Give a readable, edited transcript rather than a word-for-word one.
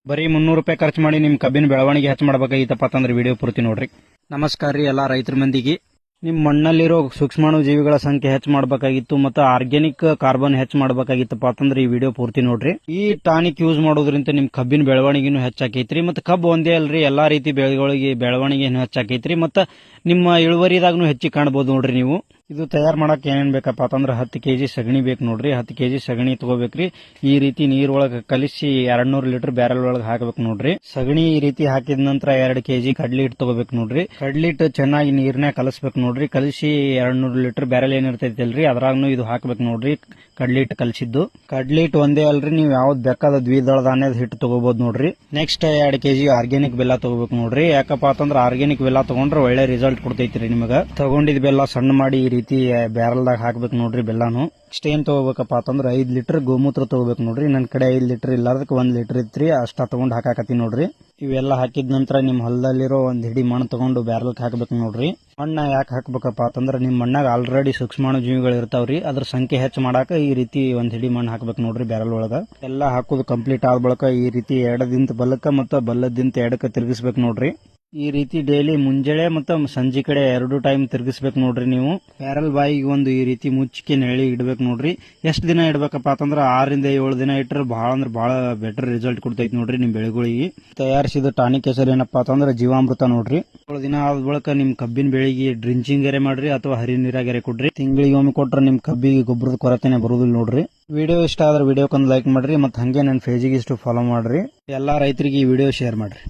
ಬರೀ 300 ರೂಪಾಯಿ ಖರ್ಚು ಮಾಡಿ ನಿಮ್ ಕಬ್ಬಿನ ಬೆಳವಣಿಗೆ ಹೆಚ್ಚು ಮಾಡಬೇಕಾಗಿತ್ತಪ್ಪ ಅಂತಂದ್ರೆ ವಿಡಿಯೋ ಪೂರ್ತಿ ನೋಡ್ರಿ. ನಮಸ್ಕಾರ ರೀ ಎಲ್ಲಾ ರೈತರ ಮಂದಿಗೆ. ನಿಮ್ ಮಣ್ಣಲ್ಲಿರೋ ಸೂಕ್ಷ್ಮಾಣು ಜೀವಿಗಳ ಸಂಖ್ಯೆ ಹೆಚ್ಚು ಮಾಡಬೇಕಾಗಿತ್ತು ಮತ್ತು ಆರ್ಗ್ಯಾನಿಕ್ ಕಾರ್ಬನ್ ಹೆಚ್ಚು ಮಾಡಬೇಕಾಗಿತ್ತಪ್ಪ ಅಂತಂದ್ರೆ ಈ ವಿಡಿಯೋ ಪೂರ್ತಿ ನೋಡ್ರಿ. ಈ ಟಾನಿಕ್ ಯೂಸ್ ಮಾಡೋದ್ರಿಂದ ನಿಮ್ ಕಬ್ಬಿನ ಬೆಳವಣಿಗೆನೂ ಹೆಚ್ಚಾಕೈತ್ರಿ. ಮತ್ತೆ ಕಬ್ಬು ಒಂದೇ ಅಲ್ರಿ, ಎಲ್ಲಾ ರೀತಿ ಬೆಳೆಗಳಿಗೆ ಬೆಳವಣಿಗೆ ಹೆಚ್ಚಾಕೈತ್ರಿ. ಮತ್ತೆ ನಿಮ್ಮ ಇಳುವರಿದಾಗೂ ಹೆಚ್ಚಿಗೆ ಕಾಣಬಹುದು ನೋಡ್ರಿ. ನೀವು ಇದು ತಯಾರು ಮಾಡಕ್ ಏನೇನ್ ಬೇಕಪ್ಪ ಅಂತಂದ್ರೆ 10 ಕೆಜಿ ಸಗಣಿ ಬೇಕು ನೋಡ್ರಿ. 10 ಕೆಜಿ ಸಗಣಿ ತಗೋಬೇಕ್ರಿ. ಈ ರೀತಿ ನೀರೊಳಗೆ ಕಲಿಸಿ 200 ಲೀಟರ್ ಬ್ಯಾರಲ್ ಒಳಗೆ ಹಾಕಬೇಕು ನೋಡ್ರಿ. ಸಗಣಿ ಈ ರೀತಿ ಹಾಕಿದ ನಂತರ 2 ಕೆಜಿ ಕಡ್ಲಿ ಹಿಟ್ಟು ತಗೋಬೇಕು ನೋಡ್ರಿ. ಕಡ್ಲಿ ಹಿಟ್ಟು ಚೆನ್ನಾಗಿ ನೀರ್ನಾಗ ಕಲಸ್ಬೇಕು ನೋಡ್ರಿ. ಕಲಿಸಿ 200 ಲೀಟರ್ ಬ್ಯಾರಲ್ ಏನಿರ್ತೈತಿ ಅಲ್ರಿ ಅದ್ರಾಗೂ ಇದು ಹಾಕ್ಬೇಕು ನೋಡ್ರಿ. ಕಡ್ಲಿ ಹಿಟ್ಟು ಕಲಿಸಿದ್ದು. ಕಡ್ಲಿ ಹಿಟ್ಟು ಒಂದೇ ಅಲ್ರಿ, ನೀವು ಯಾವ್ದು ಬೇಕಾದ ದ್ವಿದಳ ಧಾನ್ಯದ ಹಿಟ್ಟು ತಗೋಬಹುದು ನೋಡ್ರಿ. ನೆಕ್ಸ್ಟ್ 2 ಕೆಜಿ ಆರ್ಗ್ಯಾನಿಕ್ ಬೆಲ್ಲ ತಗೋಬೇಕು ನೋಡ್ರಿ. ಯಾಕಪ್ಪ ಅಂತಂದ್ರೆ ಆರ್ಗ್ಯಾನಿಕ್ ಬೆಲ್ಲ ತಗೊಂಡ್ರೆ ಒಳ್ಳೆ ರಿಸಲ್ಟ್ ಕೊಡ್ತೈತ್ರಿ ನಿಮಗ. ತಗೊಂಡಿದ್ ಬೆಲ್ಲ ಸಣ್ಣ ಮಾಡಿ ಈ ರೀತಿ ಬ್ಯಾರಲ್ದಾಗ ಹಾಕ್ಬೇಕು ನೋಡ್ರಿ ಬೆಲ್ಲಾನು. ನೆಕ್ಸ್ಟ್ ಏನ್ ತಗೋಬೇಕಪ್ಪ ಅಂತಂದ್ರೆ 5 ಲೀಟರ್ ಗೋಮೂತ್ರ ತಗೋಬೇಕು ನೋಡ್ರಿ. ನನ್ ಕಡೆ 5 ಲೀಟರ್ ಇಲ್ಲಾರ್ದಕ್ಕೆ 1 ಲೀಟರ್ ಇತ್ರಿ, ಅಷ್ಟ ತಗೊಂಡ್ ಹಾಕಾಕತ್ತಿ ನೋಡ್ರಿ. ಇವೆಲ್ಲ ಹಾಕಿದ ನಂತರ ನಿಮ್ ಹೊಲದಲ್ಲಿರೋ ಒಂದ್ ಹಿಡಿ ಮಣ್ಣು ತಗೊಂಡು ಬ್ಯಾರಲ್ ಹಾಕ್ಬೇಕು ನೋಡ್ರಿ. ಮಣ್ಣ ಯಾಕೆ ಹಾಕ್ಬೇಕಪ್ಪ ಅಂತಂದ್ರೆ ನಿಮ್ ಮಣ್ಣಾಗ ಆಲ್ರೆಡಿ ಸೂಕ್ಷ್ಮಾಣು ಜೀವಿಗಳು ಇರ್ತಾವ್ರಿ, ಅದ್ರ ಸಂಖ್ಯೆ ಹೆಚ್ಚು ಮಾಡಾಕ ಈ ರೀತಿ ಒಂದ್ ಹಿಡಿ ಮಣ್ಣು ಹಾಕ್ಬೇಕು ನೋಡ್ರಿ ಬ್ಯಾರಲ್ ಒಳಗ. ಎಲ್ಲ ಹಾಕೋದು ಕಂಪ್ಲೀಟ್ ಆದ ಬಳಿಕ ಈ ರೀತಿ ಎಡದಿಂದ ಬಲಕ್ಕ ಮತ್ತು ಬಲ್ಲದಿಂದ ಎಡಕ್ಕೆ ತಿರುಗಿಸ್ಬೇಕು ನೋಡ್ರಿ. ಈ ರೀತಿ ಡೈಲಿ ಮುಂಜಾನೆ ಮತ್ತು ಸಂಜೆ ಕಡೆ 2 ಟೈಮ್ ತಿರುಗಿಸ್ಬೇಕು ನೋಡ್ರಿ. ನೀವು ಬ್ಯಾರಲ್ ಬಾಯಿಗೆ ಒಂದು ಈ ರೀತಿ ಮುಚ್ಚಿಕೆ ನೆಳಿ ಇಡ್ಬೇಕು ನೋಡ್ರಿ. ಎಷ್ಟು ದಿನ ಇಡ್ಬೇಕಪ್ಪ ಅಂತಂದ್ರೆ 6 ರಿಂದ 7 ದಿನ ಇಟ್ಟರೆ ಬಹಳ ಅಂದ್ರೆ ಬಹಳ ಬೆಟರ್ ರಿಸಲ್ಟ್ ಕೊಡ್ತೈತಿ ನೋಡ್ರಿ ನಿಮ್ ಬೆಳೆಗಳಿಗೆ. ತಯಾರಿಸಿದ ಟಾನಿಕ್ ಹೆಸರು ಏನಪ್ಪಾ ಅಂತಂದ್ರೆ ಜೀವಾಮೃತ ನೋಡ್ರಿ. 7 ದಿನ ಆದ ಬಳಿಕ ನಿಮ್ ಕಬ್ಬಿನ ಬೆಳೆಗೆ ಡ್ರಿಂಚಿಂಗ್ ಗೆರೆ ಮಾಡ್ರಿ ಅಥವಾ ಹರಿ ನೀರಾಗೆರೆ ಕೊಡ್ರಿ. ತಿಂಗಳಿಗೆ ಒಮ್ಮೆ ಕೊಟ್ರೆ ನಿಮ್ ಕಬ್ಬಿಗೆ ಗೊಬ್ಬರದ ಕೊರತೆನೆ ಬರುದಿಲ್ಲ ನೋಡ್ರಿ. ವಿಡಿಯೋ ಇಷ್ಟ ಆದ್ರೆ ವಿಡಿಯೋಕ್ಕೊಂದು ಲೈಕ್ ಮಾಡ್ರಿ, ಮತ್ತೆ ಹಂಗೆ ನನ್ನ ಪೇಜಿಗೆ ಇಷ್ಟು ಫಾಲೋ ಮಾಡ್ರಿ. ಎಲ್ಲಾ ರೈತರಿಗೆ ಈ ವಿಡಿಯೋ ಶೇರ್ ಮಾಡ್ರಿ.